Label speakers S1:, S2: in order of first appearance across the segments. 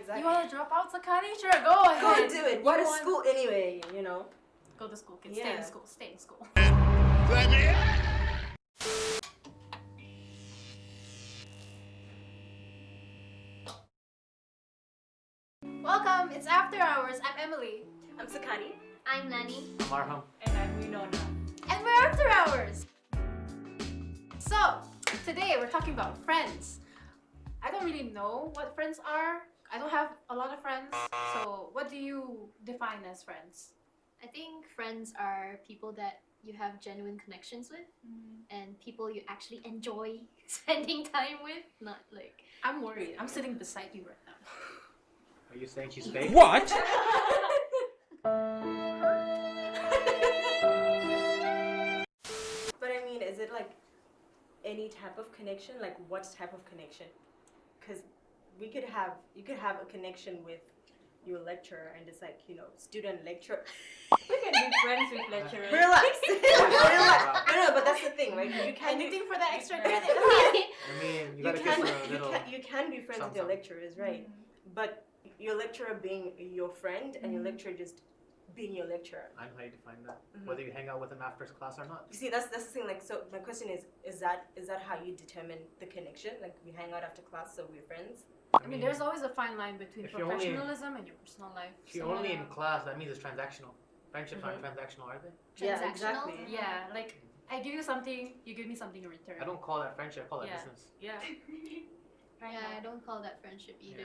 S1: exactly.
S2: You want to drop out, Sakani? Sure, go ahead.
S1: Go do it. What is school anyway, you know?
S2: Go to school, kids.
S1: Yeah.
S2: Stay in school. Stay in school. Welcome. It's After Hours. I'm Emily.
S1: I'm Sakani.
S3: I'm Nani.
S4: I'm Arham.
S5: And I'm Winona.
S2: And we're After Hours. So, today we're talking about friends. I don't really know what friends are. I don't have a lot of friends. So, what do you define as friends?
S3: I think friends are people that you have genuine connections with and people you actually enjoy spending time with, not like...
S2: I'm worried. I'm sitting beside you right now.
S4: Are you saying she's fake?
S6: What?
S1: But I mean, is it like any type of connection? Like what type of connection? Because you could have a connection with your lecturer and it's like, you know, student lecturer.
S5: We can be friends with lecturers.
S1: Relax. Relax. No, but that's the thing, right? You can't
S2: Anything for that extra
S5: Yeah.
S2: credit.
S4: I mean, you gotta give her a little.
S1: you can be friends with your
S4: something.
S1: lecturers, right? But your lecturer being your friend and your lecturer just being your lecturer.
S4: I know how you define that. Whether you hang out with them after class or not.
S1: You see, that's the thing. Like, so my question is that how you determine the connection? Like, we hang out after class, so we're friends.
S2: I mean, there's always a fine line between
S4: if you're only-
S2: professionalism and your personal life.
S4: If you're
S2: So,
S4: only in class, that means it's transactional. Friendships aren't transactional, are they?
S1: Yeah,
S3: Transactional?
S1: exactly.
S2: yeah, like I give you something, you give me something in return.
S4: I don't call that friendship. I call that
S2: Yeah.
S4: business.
S2: Yeah.
S3: Yeah, I don't call that friendship either.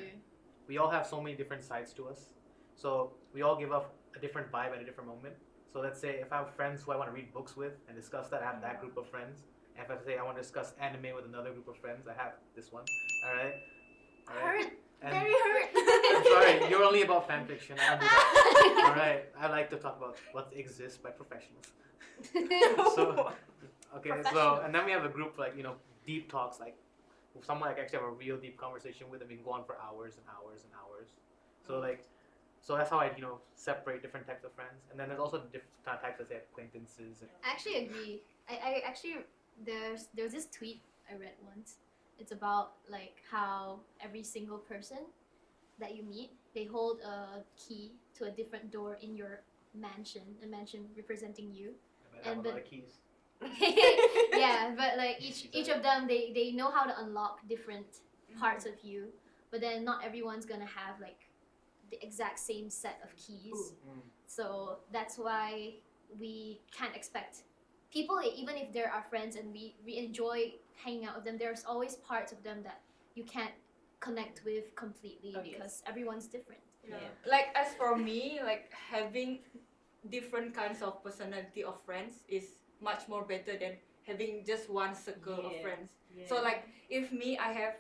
S4: We all have so many different sides to us. So we all give off a different vibe at a different moment. So let's say if I have friends who I want to read books with and discuss that, I have that group of friends. And if I say I want to discuss anime with another group of friends, I have this one. Alright?
S2: Hurt.
S4: And
S2: Very hurt.
S4: I'm sorry, you're only about fan fiction. I don't do that. Alright? I like to talk about what exists by professionals. So, okay, so, and then we have a group like, you know, deep talks, like someone like actually have a real deep conversation with them. We can go on for hours and hours and hours. So like, so that's how I, you know, separate different types of friends. And then there's also different types of, say, acquaintances. And
S3: I actually agree. I actually, there was this tweet I read once. It's about like how every single person that you meet, they hold a key to a different door in your mansion, a mansion representing you.
S4: I have a lot of keys.
S3: Yeah, but like each of them, they know how to unlock different parts of you, but then not everyone's gonna have like the exact same set of keys. So that's why we can't expect people, even if they're our friends and we enjoy hanging out with them, there's always parts of them that you can't connect with completely because everyone's different.
S5: Yeah. Like as for me, like having different kinds of personality of friends is much more better than having just one circle of friends. So like if me, I have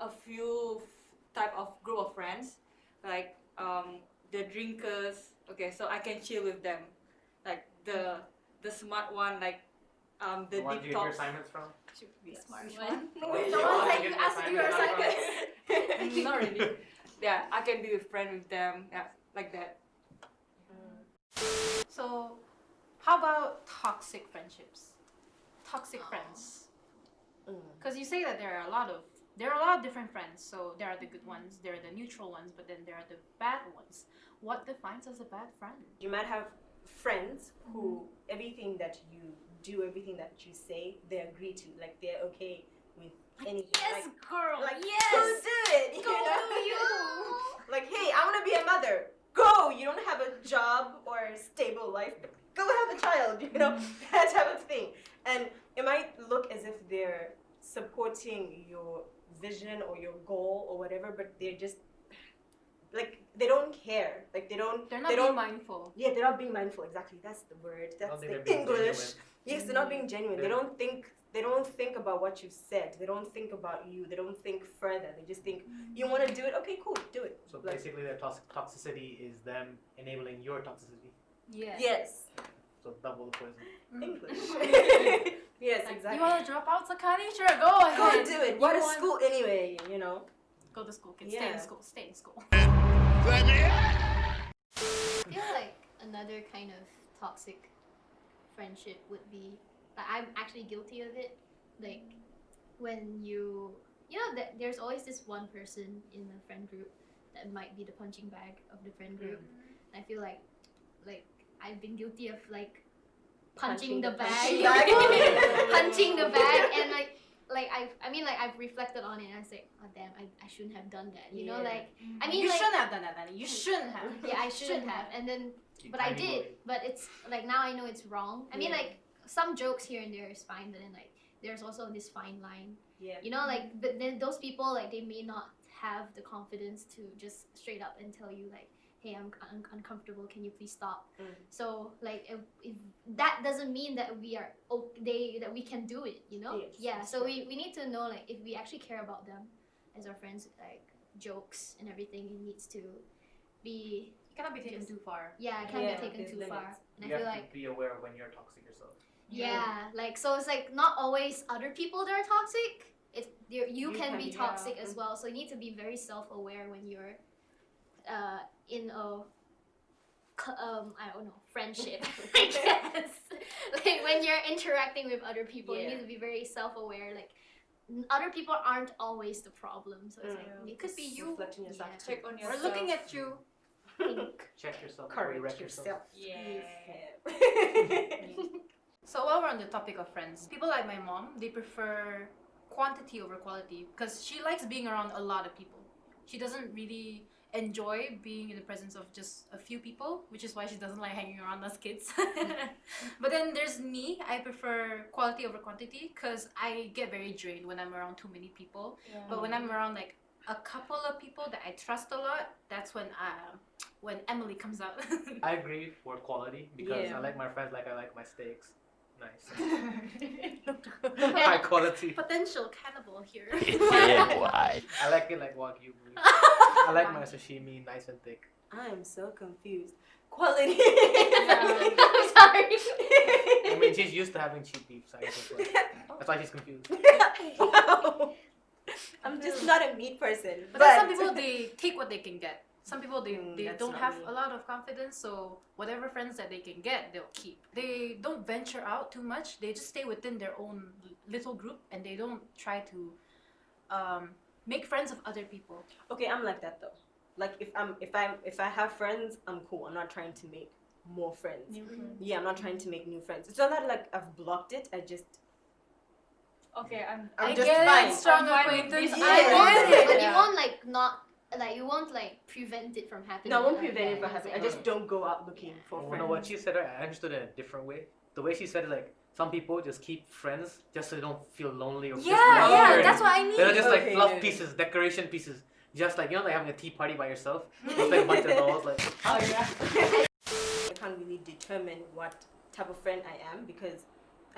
S5: a few type of group of friends, like the drinkers. Okay, so I can chill with them. Like the smart one, like the
S4: one you
S5: deep
S4: get your
S5: talks.
S4: assignments from?
S3: Smart
S5: Which
S3: one.
S5: one?
S2: The ones that you asked to do your
S4: assignments.
S2: assignments.
S5: Not really. Yeah, I can be a friend with them. Yeah, like that.
S2: So, how about toxic friendships? Toxic friends. Because you say that there are a lot of different friends. So there are the good ones, there are the neutral ones, but then there are the bad ones. What defines as a bad friend?
S1: You might have friends who everything that you do, everything that you say, they agree to. Like they're okay with anything.
S2: Yes, girl.
S1: Like,
S2: yes.
S1: go do it.
S2: Go
S1: know?
S2: do you.
S1: Like, hey, I want to be a mother. Go. You don't have a job or a stable life, but go have a child. You know, that type of thing. And it might look as if they're supporting your vision or your goal or whatever, but they're just like they don't care. Like they're not
S2: being mindful.
S1: Yeah, they're not being mindful. Exactly, that's the word. That's
S4: think they're
S1: the
S4: being
S1: English.
S4: genuine.
S1: Yes, they're not being genuine. They don't think about what you've said. They don't think about you. They don't think further. They just think you want to do it. Okay, cool, do it.
S4: So
S1: Like,
S4: basically, their toxicity is them enabling your toxicity.
S2: Yeah.
S1: yes,
S4: So double the poison.
S1: English. Yes,
S2: Like,
S1: exactly.
S2: you want to drop out, Sakani? Sure, go ahead.
S1: Go do it. What
S2: You
S1: is
S2: want-
S1: school anyway? You know.
S2: Go to school, kids. Stay in
S1: Yeah.
S2: school. Stay in school.
S3: I feel like another kind of toxic friendship would be, like, I'm actually guilty of it. Like when you know that there's always this one person in the friend group that might be the punching bag of the friend group. And I feel like I've been guilty of like punching the bag, punching the bag, and I've reflected on it and I was like, oh damn, I shouldn't have done that, you know, like I mean
S2: You
S3: like,
S2: shouldn't have done that, Danny. You shouldn't have.
S3: yeah, I shouldn't have, and then but I did, but it's like now I know it's wrong. I mean like some jokes here and there is fine, but then like there's also this fine line, you know, like but then those people like they may not have the confidence to just straight up and tell you like, hey, I'm uncomfortable, can you please stop? So like if that doesn't mean that we are that we can do it, you know. So we need to know like if we actually care about them as our friends, like jokes and everything, it needs to be,
S2: It cannot be taken too far.
S3: yeah, it can't be taken too far. And
S4: You
S3: I feel
S4: have
S3: like
S4: to be aware of when you're toxic yourself.
S3: like so it's like not always other people that are toxic. It's you can be toxic as well. So you need to be very self-aware when you're in a I don't know, friendship, I guess. Like when you're interacting with other people, you need to be very self-aware. Like other people aren't always the problem. So it's like
S2: It could be you.
S1: Reflect on yourself.
S5: Check on
S2: We're
S5: yourself.
S2: looking at you.
S4: Check yourself before you wreck yourself.
S2: So while we're on the topic of friends, people like my mom, they prefer quantity over quality because she likes being around a lot of people. She doesn't really enjoy being in the presence of just a few people, which is why she doesn't like hanging around us kids. But then there's me. I prefer quality over quantity because I get very drained when I'm around too many people. But when I'm around like a couple of people that I trust a lot, that's when Emily comes out.
S4: I agree for quality because I like my friends like I like my steaks. Nice. High quality.
S2: Potential cannibal here.
S4: I like it like Wagyu beef. I like my sashimi nice and thick.
S1: I am so confused. Quality.
S3: I'm sorry.
S4: I mean, she's used to having cheap beef, so I guess that's why she's confused.
S1: Wow. I'm just not a meat person.
S2: But then some people, they take what they can get. Some people, they
S1: that's
S2: don't
S1: not
S2: have
S1: me.
S2: a lot of confidence, so whatever friends that they can get, they'll keep. They don't venture out too much. They just stay within their own little group, and they don't try to make friends of other people.
S1: Okay, I'm like that though. Like if I have friends, I'm cool. I'm not trying to make more friends. Yeah, I'm not trying to make new friends. It's not that like I've blocked it. I just
S5: Okay, I'm
S1: I'm
S2: I
S1: just
S2: get
S1: fine.
S2: it, strong
S5: I'm fine with
S2: acquaintance.
S5: this.
S2: I
S3: But
S2: get it.
S3: you won't you won't like prevent it from happening.
S1: No, I won't
S3: like
S1: prevent it
S3: that.
S1: from happening. I just don't go out looking for
S4: You
S1: friends.
S4: know what she said? I understood it in a different way. The way she said it, like some people just keep friends just so they don't feel lonely or
S2: Yeah, that's what I mean.
S4: They're just like
S1: Okay,
S4: fluff
S1: yeah.
S4: pieces, decoration pieces. Just like, you know, like having a tea party by yourself. With like a bunch of dolls, like,
S5: Oh yeah.
S1: I can't really determine what type of friend I am because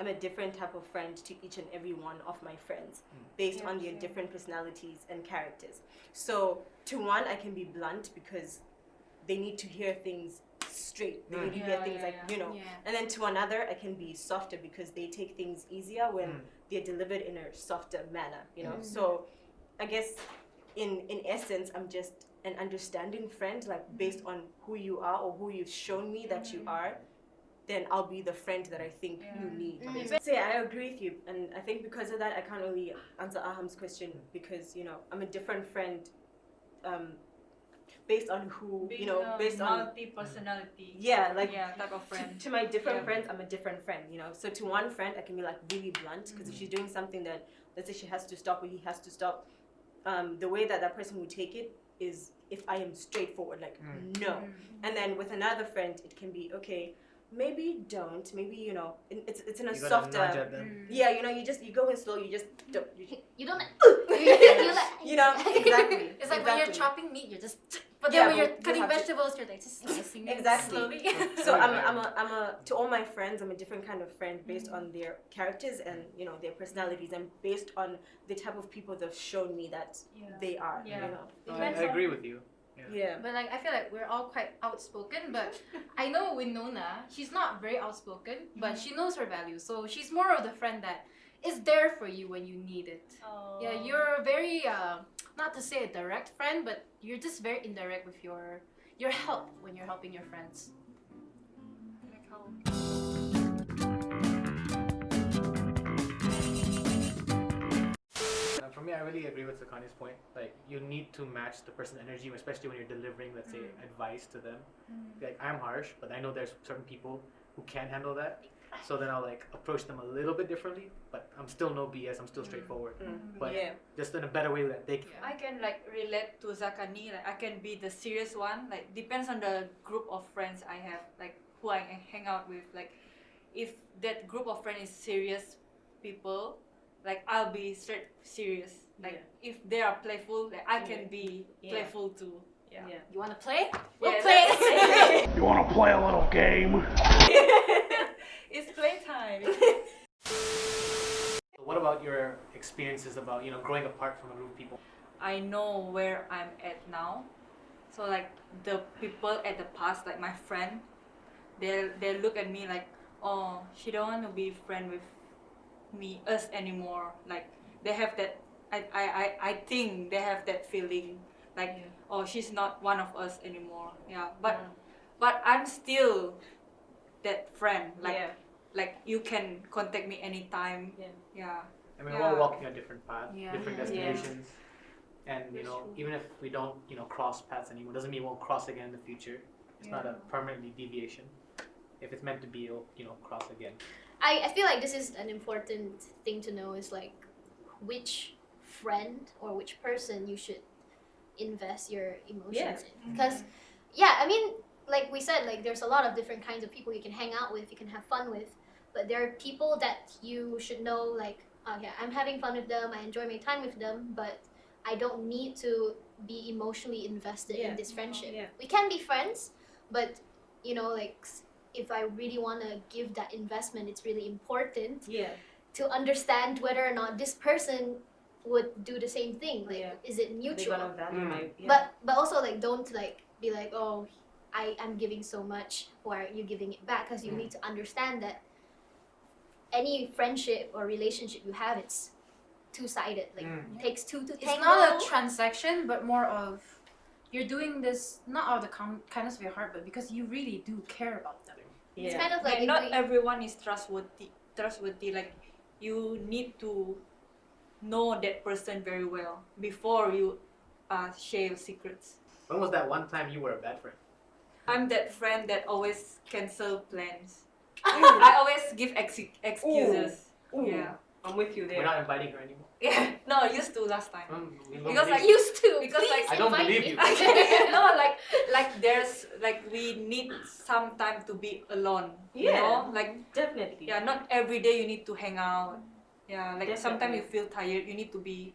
S1: I'm a different type of friend to each and every one of my friends based on their different personalities and characters. So to one, I can be blunt because they need to hear things straight. They need to hear things you know.
S2: Yeah.
S1: And then to another, I can be softer because they take things easier when they're delivered in a softer manner, you know. So I guess in essence, I'm just an understanding friend, like based on who you are or who you've shown me that you are, then I'll be the friend that I think you need. So yeah, I agree with you, and I think because of that, I can't really answer Aham's question because you know I'm a different friend, based on who
S5: Being
S1: you know, based on
S5: multi-personality. Type of friend.
S1: to my different friends, I'm a different friend, you know. So to one friend, I can be like really blunt because if she's doing something that let's say she has to stop or he has to stop, the way that person would take it is if I am straightforward, like no. And then with another friend, it can be okay. Maybe don't. Maybe you know. It's in a
S4: you gotta
S1: softer.
S4: nudge at them.
S1: Yeah, you know, you go in slow. You just don't.
S3: You don't.
S1: You know exactly.
S2: It's like when you're chopping meat, you're just. But
S1: Yeah,
S2: then when you're
S1: but you
S2: cutting
S1: have to-
S2: vegetables, you're like just slicing it
S1: Exactly.
S2: slowly.
S1: So I'm a to all my friends, I'm a different kind of friend based on their characters and you know their personalities and based on the type of people they've shown me that they are.
S5: Yeah.
S1: You know.
S4: No, I agree with you.
S1: Yeah.
S2: But like I feel like we're all quite outspoken, but I know Winona, she's not very outspoken, but she knows her values. So she's more of the friend that is there for you when you need it.
S5: Oh.
S2: Yeah, you're a very not to say a direct friend, but you're just very indirect with your help when you're helping your friends.
S5: Like how?
S4: for me, I really agree with Sakani's point. Like, you need to match the person's energy, especially when you're delivering, let's say, advice to them. Like, I'm harsh, but I know there's certain people who can't handle that. So then I'll like approach them a little bit differently, but I'm still no BS. I'm still straightforward, but just in a better way that they can.
S5: I can like relate to Zakani. Like I can be the serious one. Like depends on the group of friends I have. Like who I hang out with. Like if that group of friends is serious people, like I'll be straight serious. Like if they are playful, like I can be playful too. Yeah.
S2: You want to play?
S5: We'll
S2: play.
S6: You want to play a little game?
S5: It's playtime.
S4: So what about your experiences about growing apart from a group of people?
S5: I know where I'm at now. So like the people at the past, like my friend, they look at me like, oh, she don't want to be friend with us anymore. Like they have that. I think they have that feeling like, oh, she's not one of us anymore. Yeah, but I'm still that friend. Like you can contact me anytime. Yeah.
S4: I mean, we're all walking a different path,
S2: Yeah.
S4: different destinations, and even if we don't cross paths anymore, doesn't mean we won't cross again in the future. It's not a permanently deviation. If it's meant to be, it'll cross again.
S3: I feel like this is an important thing to know is like which friend or which person you should invest your emotions in. Because I mean, like we said, like there's a lot of different kinds of people you can hang out with, you can have fun with, but there are people that you should know like, okay, I'm having fun with them, I enjoy my time with them, but I don't need to be emotionally invested in this friendship. We can be friends, but like if I really want to give that investment, it's really important to understand whether or not this person would do the same thing. Like, is it mutual? But also like don't like be like, oh, I'm giving so much, why are you giving it back? Because you need to understand that any friendship or relationship you have, it's two-sided. Like it takes two to tango.
S2: It's not a transaction, but more of you're doing this not out of the kindness of your heart, but because you really do care about them.
S3: It's kind of like
S5: not everyone is trustworthy. Like you need to know that person very well before you share your secrets.
S4: When was that one time you were a bad friend?
S5: I'm that friend that always cancel plans. I always give excuses. Yeah.
S1: I'm with you there.
S4: We're not inviting her anymore.
S5: Yeah. No, I used to last time.
S4: We don't
S5: Because
S4: believe
S5: I
S4: you.
S3: used to.
S5: Because
S3: Please
S5: like
S4: I don't
S3: invite
S4: believe
S3: me.
S4: you.
S5: no, like there's like we need some time to be alone. You know? Like
S1: definitely.
S5: yeah, not every day you need to hang out. Yeah, like sometimes
S1: Definitely.
S5: you feel tired, you need to be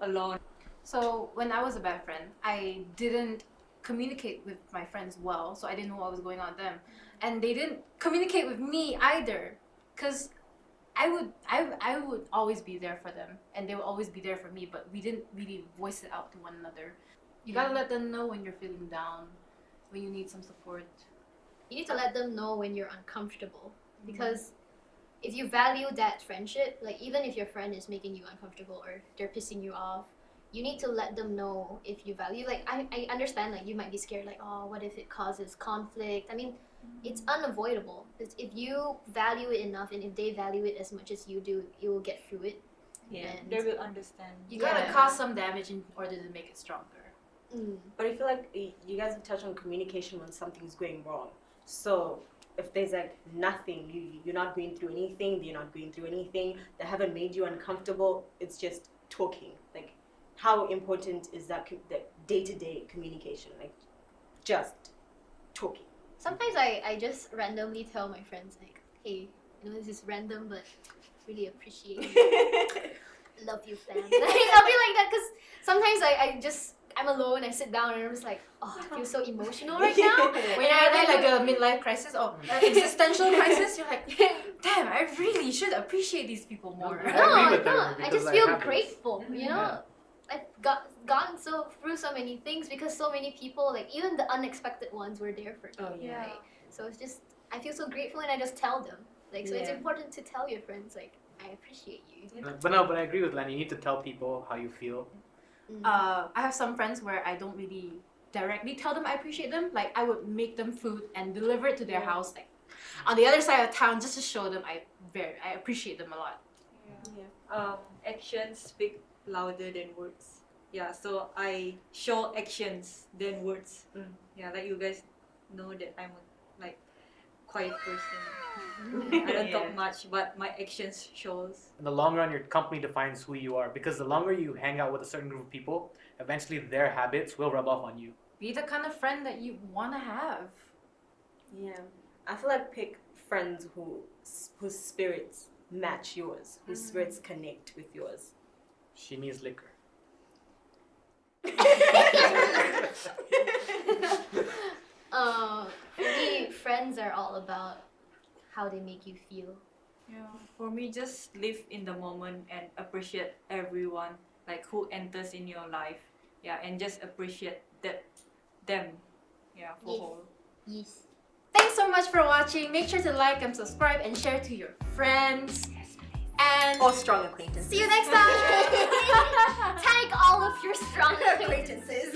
S5: alone.
S2: So when I was a bad friend, I didn't communicate with my friends well, so I didn't know what was going on with them, and they didn't communicate with me either, because I would always be there for them, and they would always be there for me, but we didn't really voice it out to one another. You gotta let them know when you're feeling down, when you need some support.
S3: You need to let them know when you're uncomfortable, because if you value that friendship, like even if your friend is making you uncomfortable or they're pissing you off, you need to let them know if you value. Like I understand, like you might be scared, like, oh, what if it causes conflict? I mean, it's unavoidable. It's, if you value it enough and if they value it as much as you do, you will get through it. And
S5: They will understand.
S2: You gotta cause some damage in order to make it stronger.
S1: But I feel like you guys have touched on communication when something's going wrong. So if there's like nothing, you're not going through anything, they're not going through anything, they haven't made you uncomfortable, it's just talking. Like, how important is that day-to-day communication? Like, just talking.
S3: sometimes I just randomly tell my friends like, hey, this is random, but really appreciate you. Love you, fam. Like, I'll be like that because sometimes I'm alone, I sit down and I'm just like, oh, I feel so emotional right now.
S2: When you're having like a midlife crisis or existential crisis, you're like, damn, I really should appreciate these people more.
S4: I
S3: No,
S4: agree with them
S3: I
S4: because
S3: just
S4: I
S3: feel
S4: have this.
S3: grateful, you know? I've gone through so many things because so many people, like even the unexpected ones were there for me.
S1: Oh, yeah.
S3: Right? So it's just, I feel so grateful and I just tell them. Like, so it's important to tell your friends, like, I appreciate you.
S4: But I agree with Lan. You need to tell people how you feel.
S2: I have some friends where I don't really directly tell them I appreciate them. Like I would make them food and deliver it to their house, like on the other side of town, just to show them I appreciate them a lot.
S5: Actions speak louder than words. Yeah, so I show actions than words. Yeah, like you guys know that I'm a like quiet person. I don't talk much, but my actions shows.
S4: In the long run, your company defines who you are, because the longer you hang out with a certain group of people, eventually their habits will rub off on you.
S2: Be the kind of friend that you want to have.
S1: Yeah. I feel like pick friends whose spirits match yours, whose spirits connect with yours.
S4: She means liquor.
S3: For me, friends are all about how they make you feel.
S5: Yeah, for me, just live in the moment and appreciate everyone, like who enters in your life. Yeah, and just appreciate them. Yeah, for
S3: Yes.
S5: whole.
S3: Yes.
S2: Thanks so much for watching. Make sure to like and subscribe and share to your friends. And
S1: Or strong acquaintances.
S2: see you next time.
S3: Tag all of your strong
S1: Acquaintances.